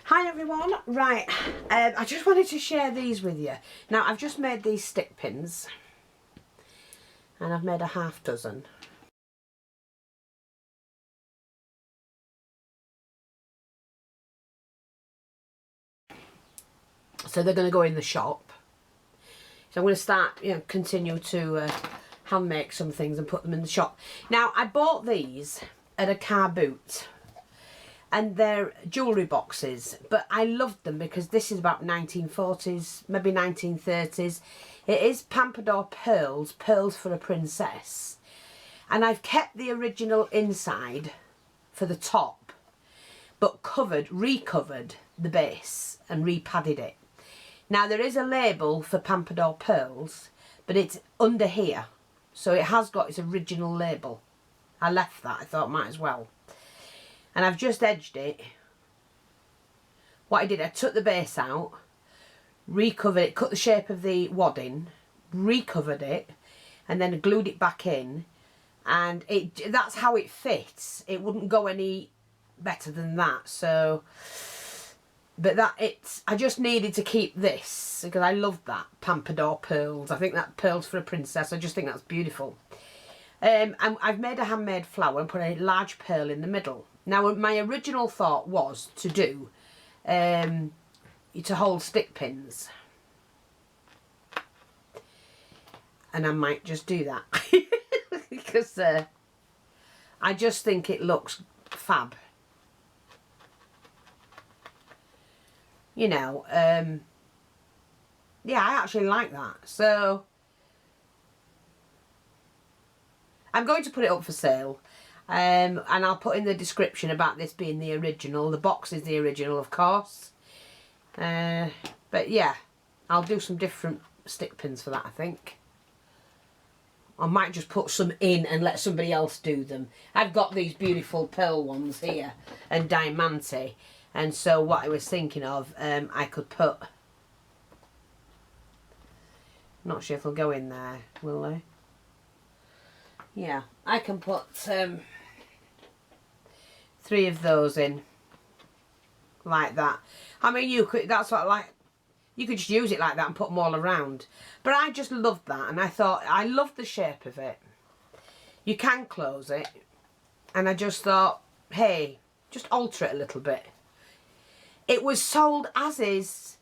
Hi everyone, right, I just wanted to share these with you. Now I've just made these stick pins and I've made a half dozen. So they're going to go in the shop. So I'm going to start, continue to hand make some things and put them in the shop. Now I bought these at a car boot. And they're jewellery boxes, but I loved them because this is about 1940s, maybe 1930s. It is Pompadour pearls, pearls for a princess. And I've kept the original inside for the top, but recovered the base and repadded it. Now there is a label for Pompadour pearls, but it's under here. So it has got its original label. I left that, I thought might as well. And I've just edged it. What I did, I took the base out, recovered it, cut the shape of the wadding, recovered it, and then glued it back in. And that's how it fits. It wouldn't go any better than that. So, but I just needed to keep this because I love that Pompadour pearls. I think that pearls for a princess. I just think that's beautiful. And I've made a handmade flower and put a large pearl in the middle. Now my original thought was to do, to hold stick pins. And I might just do that. Because I just think it looks fab. Yeah, I actually like that. So I'm going to put it up for sale. And I'll put in the description about this being the original. The box is the original, of course. But yeah, I'll do some different stick pins for that, I think. I might just put some in and let somebody else do them. I've got these beautiful pearl ones here and diamante. And so what I was thinking of, I could put... Not sure if they'll go in there, will they? Yeah, I can put 3 of those in like that. I mean, you could, that's what you could just use it like that and put them all around. But I just loved that, and I thought, I loved the shape of it. You can close it, and I just thought, hey, just alter it a little bit. It was sold as is.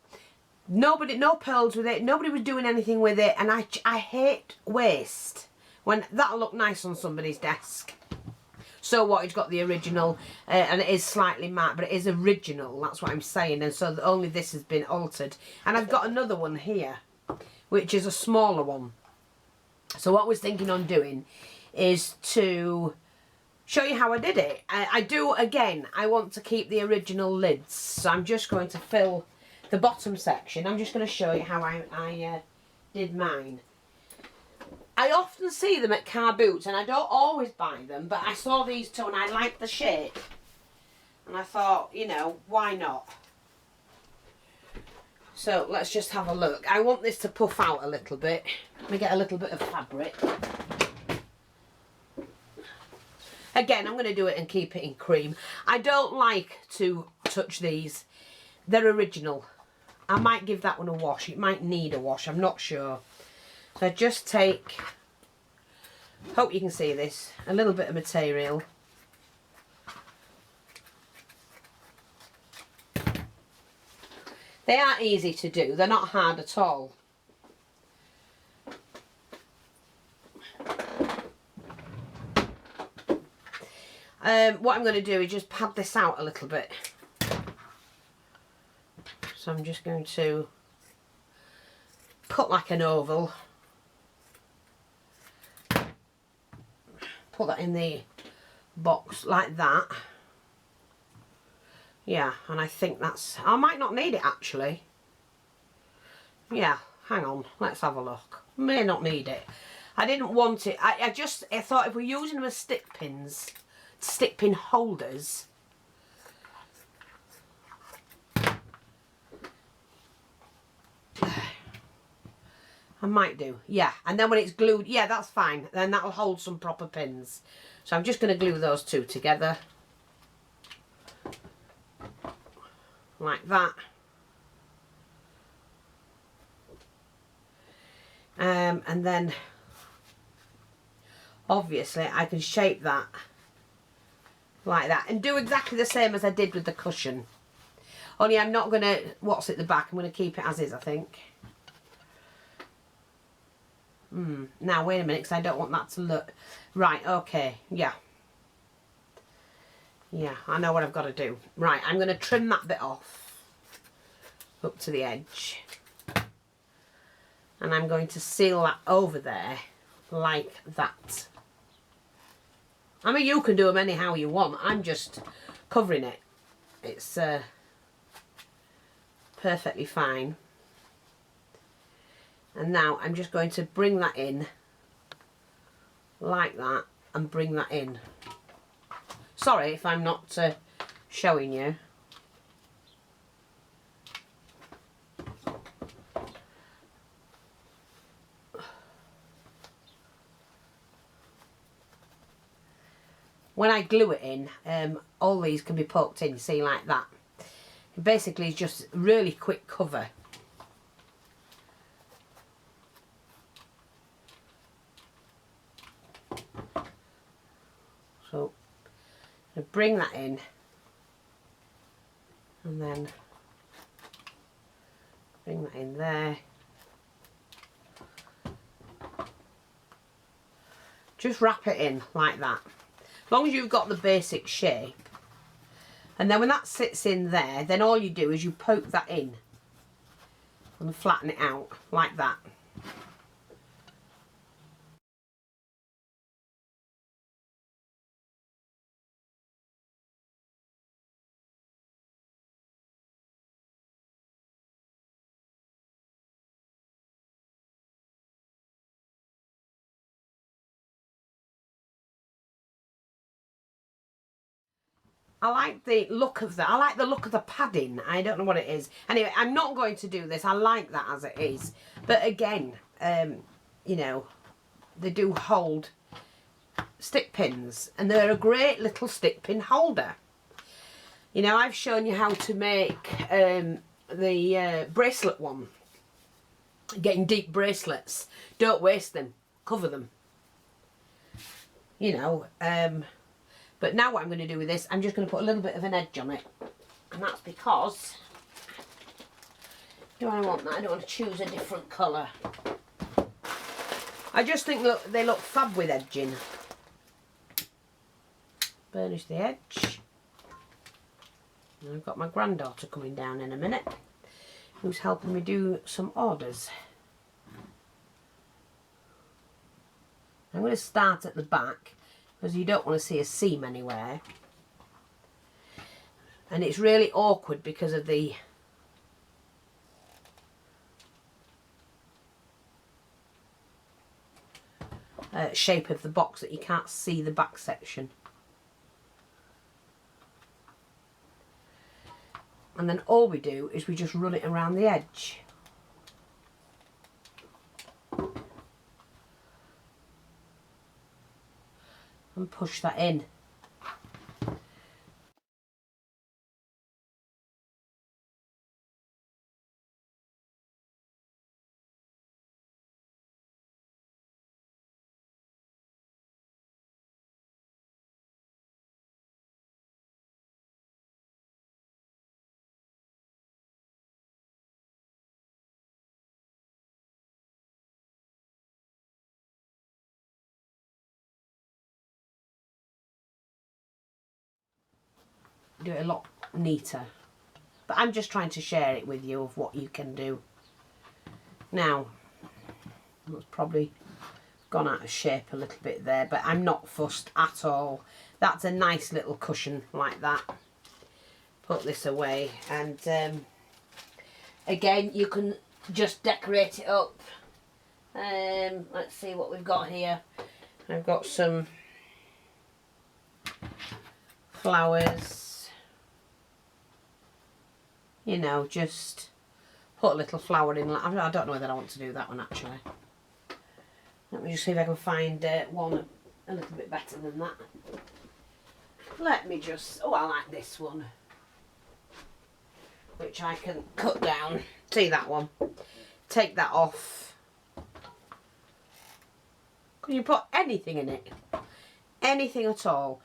Nobody, no pearls with it. Nobody was doing anything with it, and I hate waste. When that'll look nice on somebody's desk. So what, it's got the original, and it is slightly matte, but it is original, that's what I'm saying, and so only this has been altered. And I've got another one here, which is a smaller one. So what I was thinking on doing is to show you how I did it. I do, again, I want to keep the original lids, so I'm just going to fill the bottom section. I'm just going to show you how I did mine. I often see them at car boots, and I don't always buy them, but I saw these two and I liked the shape. And I thought, why not? So let's just have a look. I want this to puff out a little bit. Let me get a little bit of fabric. Again, I'm going to do it and keep it in cream. I don't like to touch these. They're original. I might give that one a wash. It might need a wash, I'm not sure. So I just take, hope you can see this, a little bit of material. They are easy to do, they're not hard at all. What I'm going to do is just pad this out a little bit. So I'm just going to cut like an oval. Put that in the box like that. Yeah, and I think that's... I might not need it actually. Yeah, hang on, let's have a look. May not need it. I didn't want it. I thought if we're using them as stick pins, stick pin holders, I might do, yeah. And then when it's glued, yeah, that's fine. Then that'll hold some proper pins. So I'm just going to glue those two together. like that. And then obviously I can shape that like that and do exactly the same as I did with the cushion. Only I'm not going to what's at the back. I'm going to keep it as is, I think. Now wait a minute, because I don't want that to look right. Okay, yeah, I know what I've got to do. Right, I'm going to trim that bit off up to the edge, and I'm going to seal that over there like that. I mean, you can do them anyhow you want. I'm just covering it. It's perfectly fine. And now I'm just going to bring that in like that and bring that in. Sorry if I'm not showing you. When I glue it in, all these can be poked in, see, like that. It basically is just really quick cover. So I'm going to bring that in and then bring that in there. Just wrap it in like that. As long as you've got the basic shape. And then when that sits in there, then all you do is you poke that in and flatten it out like that. I like the look of that. I like the look of the padding. I don't know what it is. Anyway, I'm not going to do this. I like that as it is. But again, you know, they do hold stick pins. And they're a great little stick pin holder. You know, I've shown you how to make the bracelet one. Getting deep bracelets. Don't waste them. Cover them. You know, but now what I'm going to do with this, I'm just going to put a little bit of an edge on it. And that's because, do I want that? I don't want to choose a different colour. I just think that they look fab with edging. Burnish the edge. And I've got my granddaughter coming down in a minute, who's helping me do some orders. I'm going to start at the back, because you don't want to see a seam anywhere. And it's really awkward because of the shape of the box, that you can't see the back section. And then all we do is we just run it around the edge. And push that in. Do it a lot neater. But I'm just trying to share it with you of what you can do. Now, that's probably gone out of shape a little bit there, but I'm not fussed at all. That's a nice little cushion like that. Put this away, and again, you can just decorate it up. Let's see what we've got here. I've got some flowers. You know, just put a little flower in. I don't know whether I want to do that one actually. Let me just see if I can find one a little bit better than that. Let me just, oh, I like this one. which I can cut down. See that one? Take that off. Can you put anything in it? Anything at all.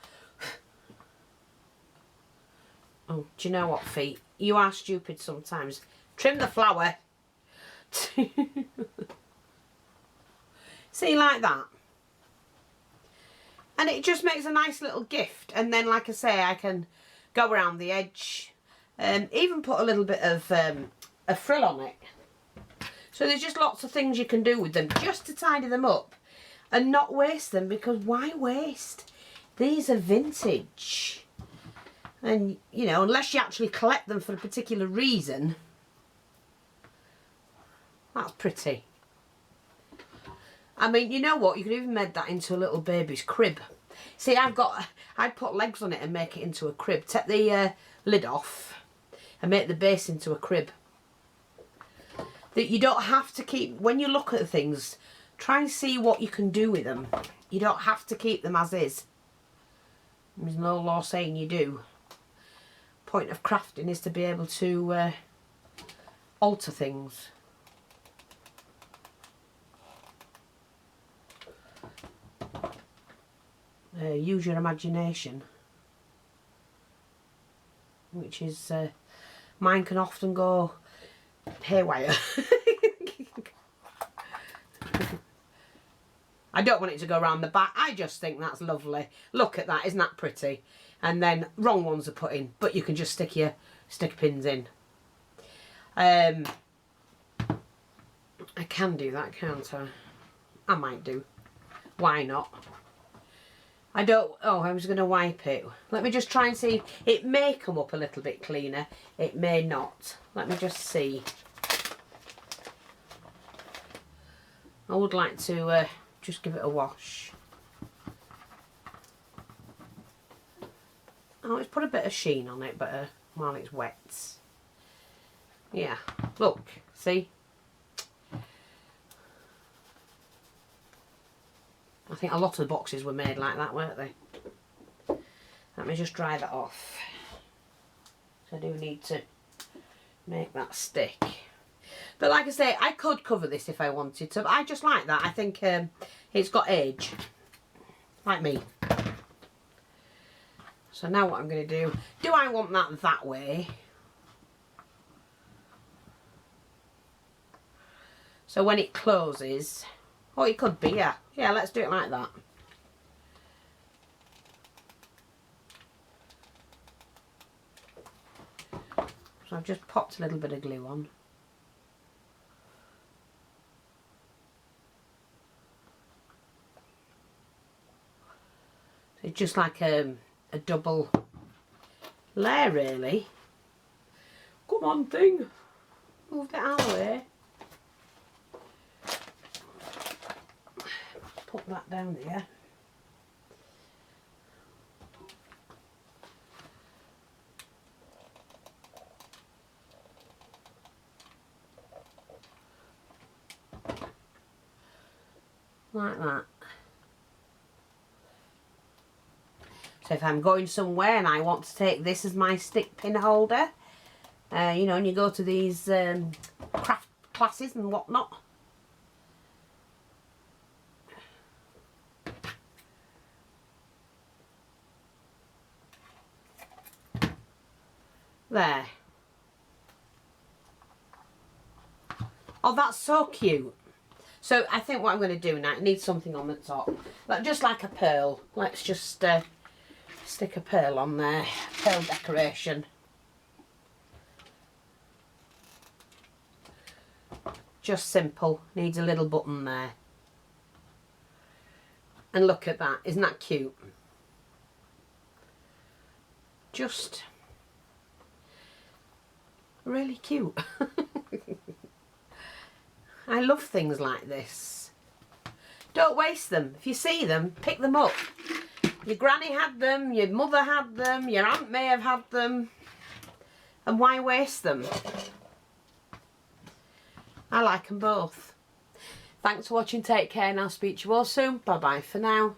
Oh, do you know what, feet? You are stupid sometimes. Trim the flower. See, like that. And it just makes a nice little gift. And then, like I say, I can go around the edge. Even put a little bit of a frill on it. So there's just lots of things you can do with them just to tidy them up and not waste them, because why waste? These are vintage. And, you know, unless you actually collect them for a particular reason, that's pretty. I mean, you know what? You could even make that into a little baby's crib. See, I'd put legs on it and make it into a crib. Take the lid off and make the base into a crib. That you don't have to keep, when you look at things, try and see what you can do with them. You don't have to keep them as is. There's no law saying you do. Point of crafting is to be able to alter things. Use your imagination, which is mine can often go haywire. I don't want it to go around the back. I just think that's lovely. Look at that, isn't that pretty? And then wrong ones are put in, but you can just stick your stick pins in. I can do that, can't I? I might do. Why not? I don't, oh, I was going to wipe it. Let me just try and see. It may come up a little bit cleaner. It may not. Let me just see. I would like to just give it a wash. Oh, it's put a bit of sheen on it, but while it's wet. Yeah, look, see? I think a lot of the boxes were made like that, weren't they? Let me just dry that off. So I do need to make that stick. But like I say, I could cover this if I wanted to. But I just like that. I think it's got age. Like me. So now what I'm going to do I want that way? So when it closes, oh, it could be, yeah. Yeah, let's do it like that. So I've just popped a little bit of glue on. So it's just like a double layer, really. Come on, thing. Move it out of the way. Put that down here. Like that. So if I'm going somewhere and I want to take this as my stick pin holder, you know, and you go to these craft classes and whatnot. There. Oh, that's so cute. So I think what I'm going to do now, it needs something on the top. Like, just like a pearl. Let's just stick a pearl on there. Pearl decoration. Just simple. Needs a little button there. And look at that. Isn't that cute? Just really cute. I love things like this. Don't waste them. If you see them, pick them up. Your granny had them, your mother had them, your aunt may have had them. And why waste them? I like them both. Thanks for watching. Take care and I'll speak to you all soon. Bye bye for now.